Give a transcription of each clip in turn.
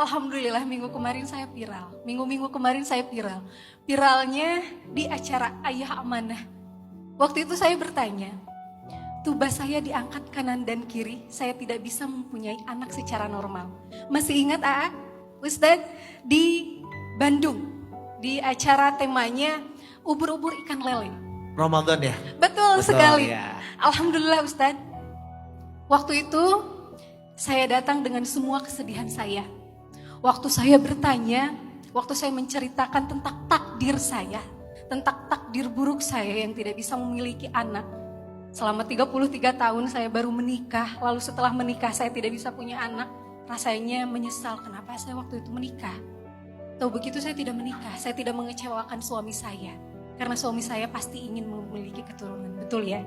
Alhamdulillah minggu kemarin saya viral. Minggu-minggu kemarin saya viral. Viralnya di acara Ayah Amanah. Waktu itu saya bertanya, tuba saya diangkat kanan dan kiri, saya tidak bisa mempunyai anak secara normal. Masih ingat Ustadz? Di Bandung, di acara temanya ubur-ubur ikan lele. Ramadan ya? Betul sekali. Ya. Alhamdulillah Ustadz. Waktu itu saya datang dengan semua kesedihan saya. Waktu saya bertanya, waktu saya menceritakan tentang takdir saya, tentang takdir buruk saya yang tidak bisa memiliki anak. Selama 33 tahun saya baru menikah, lalu setelah menikah saya tidak bisa punya anak. Rasanya menyesal kenapa saya waktu itu menikah. Tahu begitu saya tidak menikah, saya tidak mengecewakan suami saya. Karena suami saya pasti ingin memiliki keturunan, betul ya?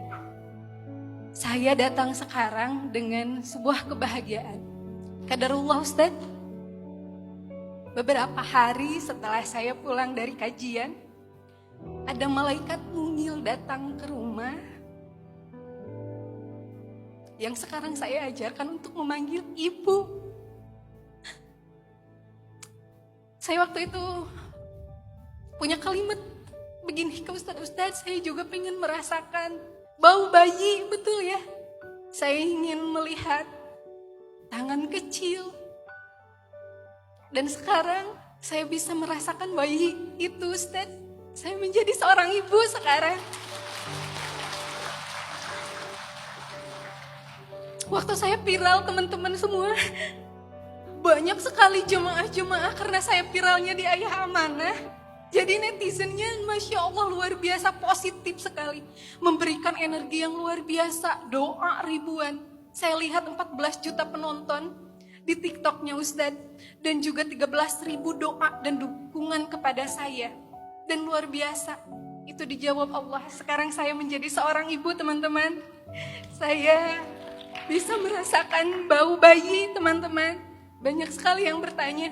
Saya datang sekarang dengan sebuah kebahagiaan. Qadarullah Ustadz. Beberapa hari setelah saya pulang dari kajian, ada malaikat mungil datang ke rumah yang sekarang saya ajarkan untuk memanggil ibu. Saya waktu itu punya kalimat begini ke Ustadz, saya juga pengen merasakan bau bayi, betul ya? Saya ingin melihat tangan kecil. Dan sekarang saya bisa merasakan bayi itu Ustadz. Saya menjadi seorang ibu sekarang. Waktu saya viral teman-teman semua, banyak sekali jemaah-jemaah karena saya viralnya di Ayah Amanah. Jadi netizennya Masya Allah luar biasa positif sekali. Memberikan energi yang luar biasa, doa ribuan. Saya lihat 14 juta penonton di TikToknya Ustadz. Dan juga 13.000 doa dan dukungan kepada saya. Dan luar biasa, itu dijawab Allah. Sekarang saya menjadi seorang ibu teman-teman. Saya bisa merasakan bau bayi teman-teman. Banyak sekali yang bertanya,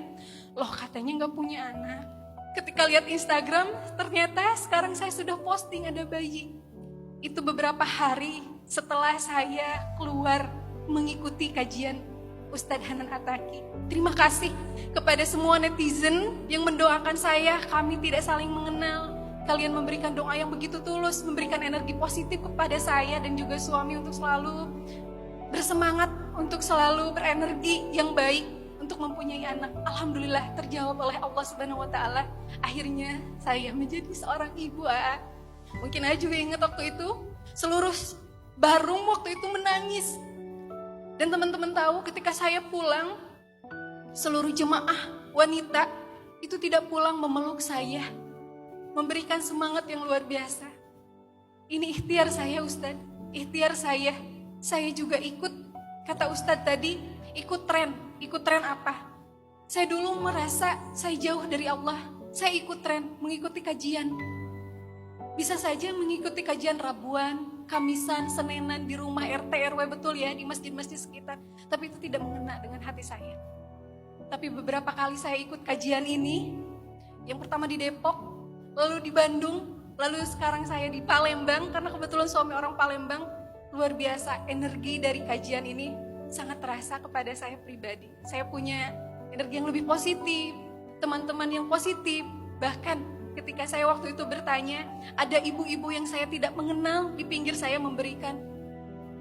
loh katanya gak punya anak. Ketika lihat Instagram, ternyata sekarang saya sudah posting ada bayi. Itu beberapa hari setelah saya keluar mengikuti kajian Ustadz Hanan Ataki. Terima kasih kepada semua netizen yang mendoakan saya. Kami tidak saling mengenal. Kalian memberikan doa yang begitu tulus, memberikan energi positif kepada saya dan juga suami untuk selalu bersemangat, untuk selalu berenergi yang baik untuk mempunyai anak. Alhamdulillah terjawab oleh Allah Subhanahu wa taala. Akhirnya saya menjadi seorang ibu. Mungkin saya juga ingat waktu itu seluruh Barum waktu itu menangis. Dan teman-teman tahu ketika saya pulang, seluruh jemaah wanita itu tidak pulang memeluk saya. Memberikan semangat yang luar biasa. Ini ikhtiar saya Ustadz, ikhtiar saya. Saya juga ikut, kata Ustadz tadi, ikut tren. Ikut tren apa? Saya dulu merasa saya jauh dari Allah. Saya ikut tren, mengikuti kajian. Bisa saja mengikuti kajian Rabuan, Kamisan, Senenan di rumah RT RW, betul ya, di masjid-masjid sekitar. Tapi itu tidak mengena dengan hati saya. Tapi beberapa kali saya ikut kajian ini, yang pertama di Depok, lalu di Bandung, lalu sekarang saya di Palembang, karena kebetulan suami orang Palembang. Luar biasa, energi dari kajian ini sangat terasa kepada saya pribadi. Saya punya energi yang lebih positif, teman-teman yang positif. Bahkan ketika saya waktu itu bertanya, ada ibu-ibu yang saya tidak mengenal di pinggir saya memberikan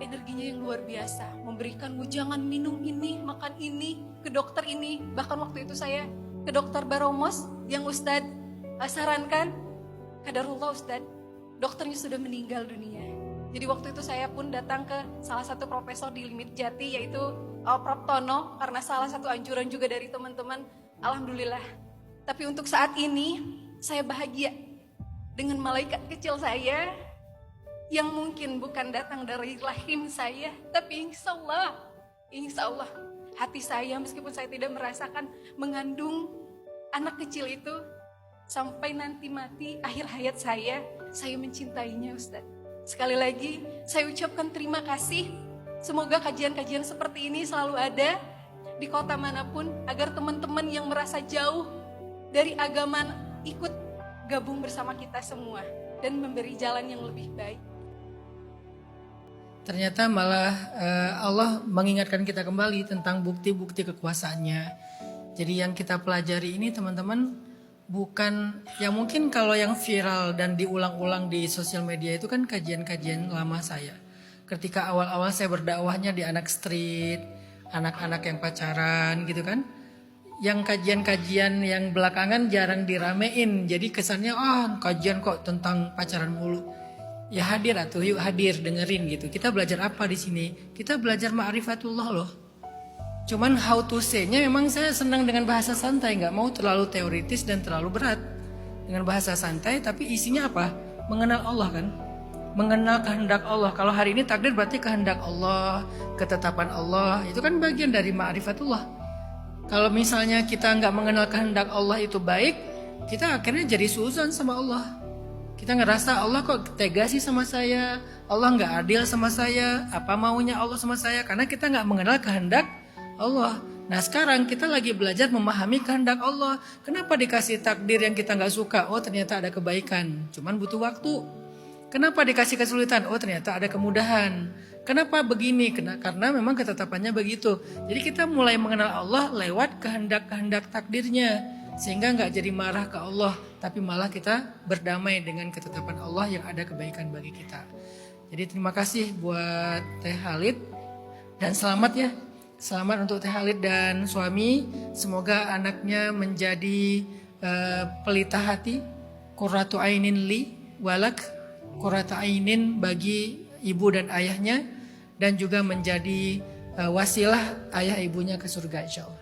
energinya yang luar biasa. Memberikanmu jangan minum ini, makan ini, ke dokter ini. Bahkan waktu itu saya ke dokter Baromos yang Ustadz sarankan. Qadarullah Ustadz, dokternya sudah meninggal dunia. Jadi waktu itu saya pun datang ke salah satu profesor di Limit Jati, yaitu Prof. Tono, karena salah satu anjuran juga dari teman-teman. Alhamdulillah. Tapi untuk saat ini, saya bahagia dengan malaikat kecil saya yang mungkin bukan datang dari rahim saya, tapi insya Allah hati saya meskipun saya tidak merasakan mengandung anak kecil itu sampai nanti mati akhir hayat saya mencintainya Ustadz. Sekali lagi saya ucapkan terima kasih. Semoga kajian-kajian seperti ini selalu ada di kota manapun agar teman-teman yang merasa jauh dari agama ikut gabung bersama kita semua dan memberi jalan yang lebih baik. Ternyata malah Allah mengingatkan kita kembali tentang bukti-bukti kekuasaannya. Jadi yang kita pelajari ini teman-teman bukan yang mungkin kalau yang viral dan diulang-ulang di sosial media itu kan kajian-kajian lama saya. Ketika awal-awal saya berdakwahnya di anak street, anak-anak yang pacaran gitu kan. Yang kajian-kajian yang belakangan jarang diramein. Jadi kesannya kajian kok tentang pacaran mulu. Ya hadir atuh, yuk hadir dengerin gitu. Kita belajar apa di sini? Kita belajar ma'rifatullah loh. Cuman how to say-nya memang saya senang dengan bahasa santai, nggak mau terlalu teoritis dan terlalu berat. Dengan bahasa santai tapi isinya apa? Mengenal Allah kan? Mengenal kehendak Allah. Kalau hari ini takdir berarti kehendak Allah, ketetapan Allah. Itu kan bagian dari ma'rifatullah. Kalau misalnya kita nggak mengenal kehendak Allah itu baik, kita akhirnya jadi suzon sama Allah. Kita ngerasa Allah kok tega sih sama saya, Allah nggak adil sama saya, apa maunya Allah sama saya, karena kita nggak mengenal kehendak Allah. Nah sekarang kita lagi belajar memahami kehendak Allah. Kenapa dikasih takdir yang kita nggak suka? Oh ternyata ada kebaikan, cuman butuh waktu. Kenapa dikasih kesulitan? Oh ternyata ada kemudahan. Kenapa begini? Karena memang ketetapannya begitu. Jadi kita mulai mengenal Allah lewat kehendak-kehendak takdirnya. Sehingga nggak jadi marah ke Allah, tapi malah kita berdamai dengan ketetapan Allah yang ada kebaikan bagi kita. Jadi terima kasih buat Teh Halid dan selamat ya. Selamat untuk Teh Halid dan suami. Semoga anaknya menjadi pelita hati, qurratu ainin li walak, qurratu ainin bagi ibu dan ayahnya, dan juga menjadi wasilah ayah ibunya ke surga insyaallah.